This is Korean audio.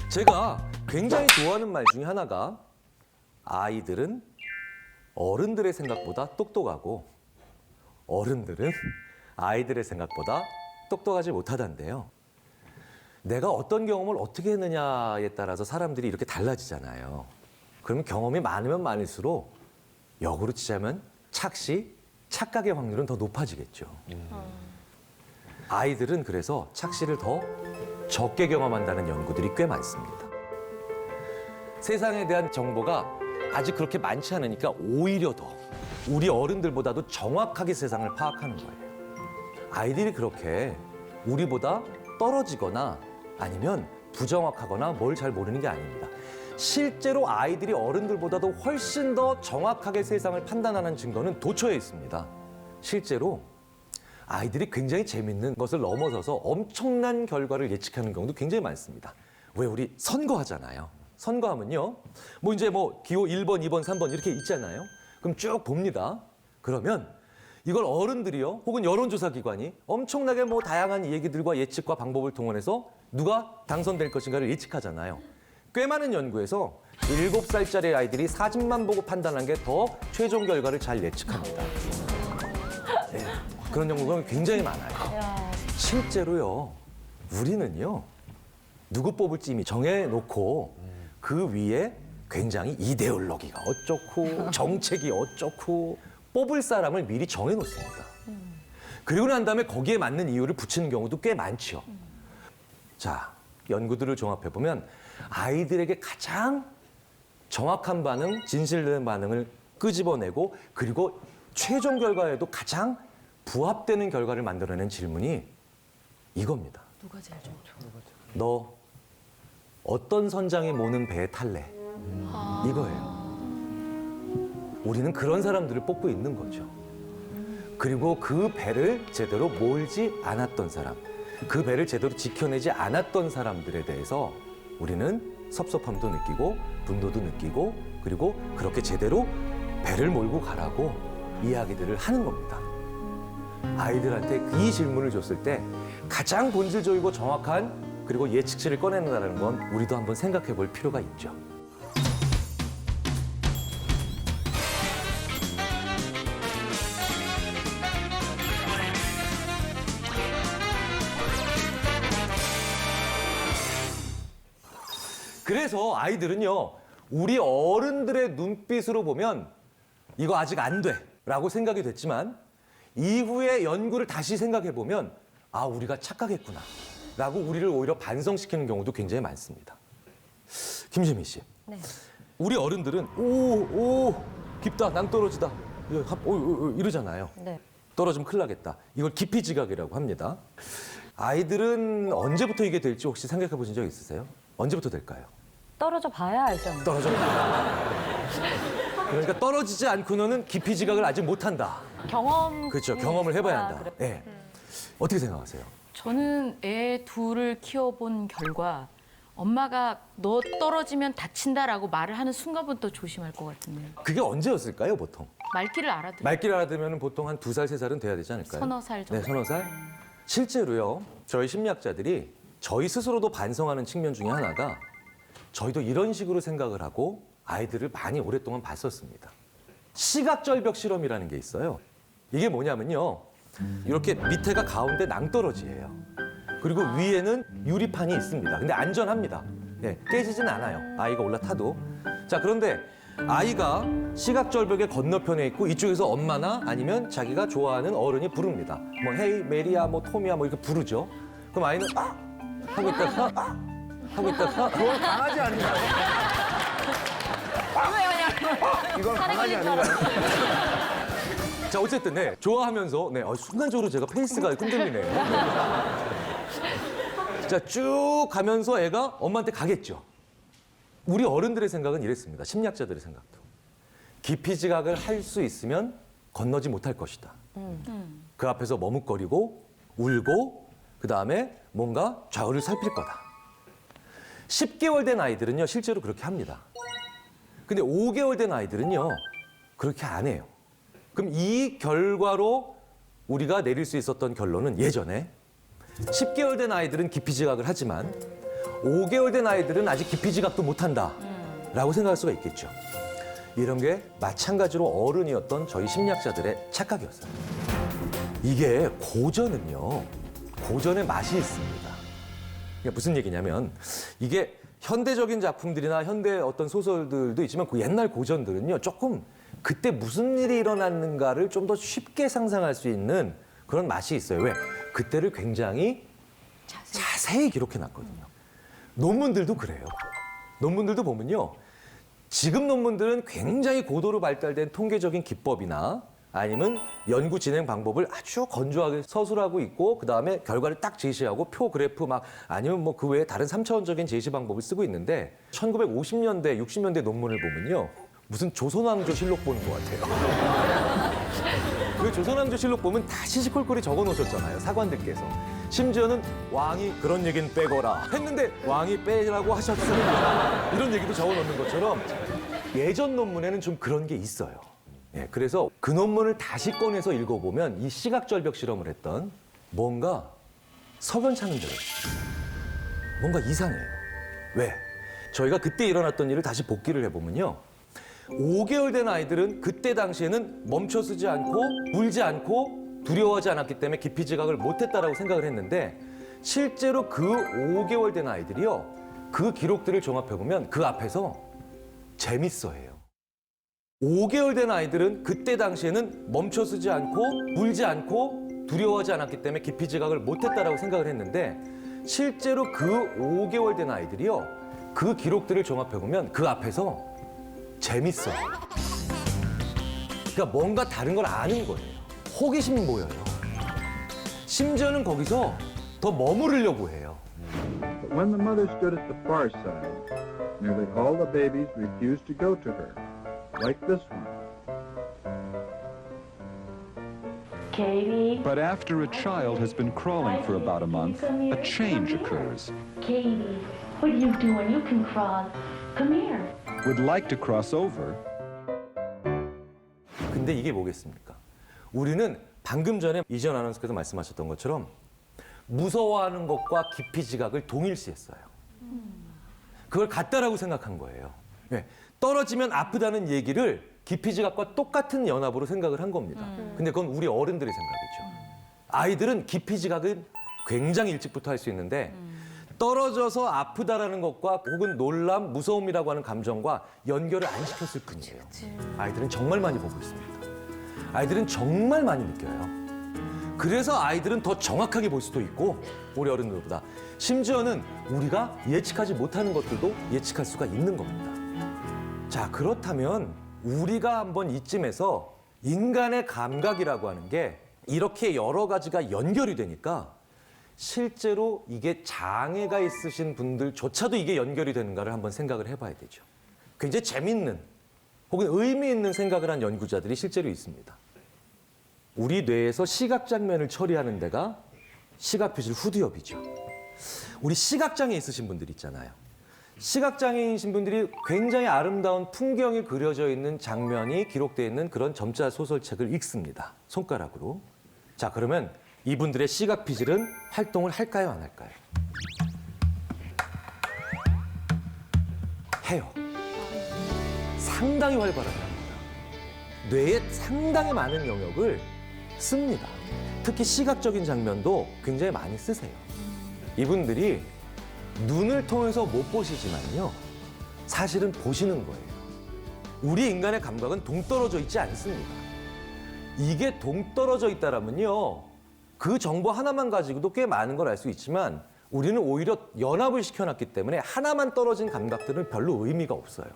제가 굉장히 좋아하는 말 중에 하나가 아이들은 어른들의 생각보다 똑똑하고 어른들은 아이들의 생각보다 똑똑하지 못하다는데요. 내가 어떤 경험을 어떻게 했느냐에 따라서 사람들이 이렇게 달라지잖아요. 그러면 경험이 많으면 많을수록 역으로 치자면 착각의 확률은 더 높아지겠죠. 아이들은 그래서 착시를 더 적게 경험한다는 연구들이 꽤 많습니다. 세상에 대한 정보가 아직 그렇게 많지 않으니까 오히려 더 우리 어른들보다도 정확하게 세상을 파악하는 거예요. 아이들이 그렇게 우리보다 떨어지거나 아니면 부정확하거나 뭘 잘 모르는 게 아닙니다. 실제로 아이들이 어른들보다도 훨씬 더 정확하게 세상을 판단하는 증거는 도처에 있습니다. 실제로 아이들이 굉장히 재밌는 것을 넘어서서 엄청난 결과를 예측하는 경우도 굉장히 많습니다. 왜 우리 선거하잖아요. 선거하면요. 기호 1번, 2번, 3번 이렇게 있잖아요. 그럼 쭉 봅니다. 그러면 이걸 어른들이요. 혹은 여론조사 기관이 엄청나게 다양한 얘기들과 예측과 방법을 동원해서 누가 당선될 것인가를 예측하잖아요. 꽤 많은 연구에서 7살짜리 아이들이 사진만 보고 판단한 게 더 최종 결과를 잘 예측합니다. 네, 그런 연구가 굉장히 많아요. 실제로요. 우리는요. 누구 뽑을지 이미 정해놓고 그 위에 굉장히 이데올로기가 어쩌고 정책이 어쩌고 뽑을 사람을 미리 정해놓습니다. 그리고 난 다음에 거기에 맞는 이유를 붙이는 경우도 꽤 많죠. 자, 연구들을 종합해보면 아이들에게 가장 정확한 반응, 진실된 반응을 끄집어내고 그리고 최종 결과에도 가장 부합되는 결과를 만들어낸 질문이 이겁니다. 누가 제일 좋죠? 너 어떤 선장이 모는 배에 탈래? 이거예요. 우리는 그런 사람들을 뽑고 있는 거죠. 그리고 그 배를 제대로 몰지 않았던 사람, 그 배를 제대로 지켜내지 않았던 사람들에 대해서 우리는 섭섭함도 느끼고 분노도 느끼고 그리고 그렇게 제대로 배를 몰고 가라고 이야기들을 하는 겁니다. 아이들한테 이 질문을 줬을 때 가장 본질적이고 정확한 그리고 예측치를 꺼내는다는 건 우리도 한번 생각해 볼 필요가 있죠. 그래서 아이들은요, 우리 어른들의 눈빛으로 보면 이거 아직 안 돼 라고 생각이 됐지만 이후에 연구를 다시 생각해 보면 아, 우리가 착각했구나 라고 우리를 오히려 반성시키는 경우도 굉장히 많습니다. 김지민 씨. 네. 우리 어른들은 깊다, 낭떠러지다 이러잖아요. 네. 떨어지면 큰일 나겠다. 이걸 깊이 지각이라고 합니다. 아이들은 언제부터 이게 될지 혹시 생각해 보신 적 있으세요? 언제부터 될까요? 떨어져 봐야 알죠. 떨어져. 그러니까 떨어지지 않고는 깊이 지각을 아직 못한다. 경험. 그렇죠. 경험을 해봐야 한다. 그래. 네. 어떻게 생각하세요? 저는 애 둘을 키워본 결과 엄마가 너 떨어지면 다친다라고 말을 하는 순간부터 조심할 것 같은데요. 그게 언제였을까요, 보통? 말귀를 알아들어요. 말귀를 알아들으면 보통 한 2살, 3살은 돼야 되지 않을까요? 서너 살 정도. 네, 서너 살. 실제로요, 저희 심리학자들이 저희 스스로도 반성하는 측면 중에 하나가 저희도 이런 식으로 생각을 하고 아이들을 많이 오랫동안 봤었습니다. 시각절벽 실험이라는 게 있어요. 이게 뭐냐면요. 이렇게 밑에가 가운데 낭떠러지예요. 그리고 위에는 유리판이 있습니다. 근데 안전합니다. 예, 깨지진 않아요. 아이가 올라타도. 자, 그런데 아이가 시각절벽의 건너편에 있고 이쪽에서 엄마나 아니면 자기가 좋아하는 어른이 부릅니다. 헤이, 메리야, 토미야 이렇게 부르죠. 그럼 아이는 하고 있다가 하고 있다가 그건 강아지 아닌가요? 이건 강아지 아닌가요? 자, 어쨌든 좋아하면서 순간적으로 제가 페이스가 흔들리네요. 자, 쭉 가면서 애가 엄마한테 가겠죠. 우리 어른들의 생각은 이랬습니다. 심리학자들의 생각도. 깊이 지각을 할 수 있으면 건너지 못할 것이다. 그 앞에서 머뭇거리고 울고 그다음에 뭔가 좌우를 살필 거다. 10개월 된 아이들은요, 실제로 그렇게 합니다. 근데 5개월 된 아이들은요, 그렇게 안 해요. 그럼 이 결과로 우리가 내릴 수 있었던 결론은 예전에 10개월 된 아이들은 깊이 지각을 하지만 5개월 된 아이들은 아직 깊이 지각도 못한다 라고 생각할 수가 있겠죠. 이런 게 마찬가지로 어른이었던 저희 심리학자들의 착각이었어요. 이게 고전은요, 고전의 맛이 있습니다. 그러니까 무슨 얘기냐면 이게 현대적인 작품들이나 현대 어떤 소설들도 있지만 그 옛날 고전들은요, 조금 그때 무슨 일이 일어났는가를 좀 더 쉽게 상상할 수 있는 그런 맛이 있어요. 왜? 그때를 굉장히 자세히 기록해놨거든요. 논문들도 그래요. 논문들도 보면요, 지금 논문들은 굉장히 고도로 발달된 통계적인 기법이나 아니면 연구 진행 방법을 아주 건조하게 서술하고 있고, 그 다음에 결과를 딱 제시하고 표 그래프 막 아니면 뭐 그 외에 다른 3차원적인 제시 방법을 쓰고 있는데, 1950년대, 60년대 논문을 보면요, 무슨 조선왕조 실록 보는 것 같아요. 그 조선왕조 실록 보면 다 시시콜콜이 적어 놓으셨잖아요, 사관들께서. 심지어는 왕이 그런 얘기는 빼거라 했는데 왕이 빼라고 하셨습니다, 이런 얘기도 적어 놓는 것처럼 예전 논문에는 좀 그런 게 있어요. 예, 그래서 그 논문을 다시 꺼내서 읽어보면 이 시각절벽 실험을 했던 뭔가 석연찮은 대로 뭔가 이상해요. 왜? 저희가 그때 일어났던 일을 다시 복기를 해보면요, 5개월 된 아이들은 그때 당시에는 멈춰서지 않고 울지 않고 두려워하지 않았기 때문에 깊이 지각을 못했다라고 생각을 했는데, 실제로 그 5개월 된 아이들이요, 그 기록들을 종합해보면 그 앞에서 재밌어해요. 5개월 된 아이들은 그때 당시에는 멈춰서지 않고 울지 않고 두려워하지 않았기 때문에 깊이 지각을 못했다라고 생각을 했는데, 실제로 그 5개월 된 아이들이요, 그 기록들을 종합해보면 그 앞에서 재밌어요. 그러니까 뭔가 다른 걸 아는 거예요. 호기심이 보여요. 심지어는 거기서 더 머무르려고 해요. But when the mother stood at the far side, nearly all the babies refused to go to her, like this one. Katie, But after a child has been crawling for about a month, a change occurs. Katie, what are you doing? You can crawl. Come here. Would like to cross over, 근데 이게 뭐겠습니까? 우리는 방금 전에 이전 아나운서께서 말씀하셨던 것처럼 무서워하는 것과 깊이 지각을 동일시했어요. 그걸 같다라고 생각한 거예요. 네. 떨어지면 아프다는 얘기를 깊이 지각과 똑같은 연합으로 생각을 한 겁니다. 근데 그건 우리 어른들의 생각이죠. 아이들은 깊이 지각은 굉장히 일찍부터 할 수 있는데, 떨어져서 아프다라는 것과 혹은 놀람, 무서움이라고 하는 감정과 연결을 안 시켰을 뿐이에요. 아이들은 정말 많이 보고 있습니다. 아이들은 정말 많이 느껴요. 그래서 아이들은 더 정확하게 볼 수도 있고, 우리 어른들보다. 심지어는 우리가 예측하지 못하는 것들도 예측할 수가 있는 겁니다. 자, 그렇다면 우리가 한번 이쯤에서 인간의 감각이라고 하는 게 이렇게 여러 가지가 연결이 되니까 실제로 이게 장애가 있으신 분들조차도 이게 연결이 되는가를 한번 생각을 해봐야 되죠. 굉장히 재밌는 혹은 의미 있는 생각을 한 연구자들이 실제로 있습니다. 우리 뇌에서 시각 장면을 처리하는 데가 시각표질 후두엽이죠. 우리 시각장애 있으신 분들 있잖아요. 시각장애이신 분들이 굉장히 아름다운 풍경이 그려져 있는 장면이 기록되어 있는 그런 점자 소설책을 읽습니다, 손가락으로. 자, 그러면 이분들의 시각피질은 활동을 할까요, 안 할까요? 해요. 상당히 활발합니다. 뇌에 상당히 많은 영역을 씁니다. 특히 시각적인 장면도 굉장히 많이 쓰세요. 이분들이 눈을 통해서 못 보시지만요, 사실은 보시는 거예요. 우리 인간의 감각은 동떨어져 있지 않습니다. 이게 동떨어져 있다라면요, 그 정보 하나만 가지고도 꽤 많은 걸 알 수 있지만 우리는 오히려 연합을 시켜놨기 때문에 하나만 떨어진 감각들은 별로 의미가 없어요.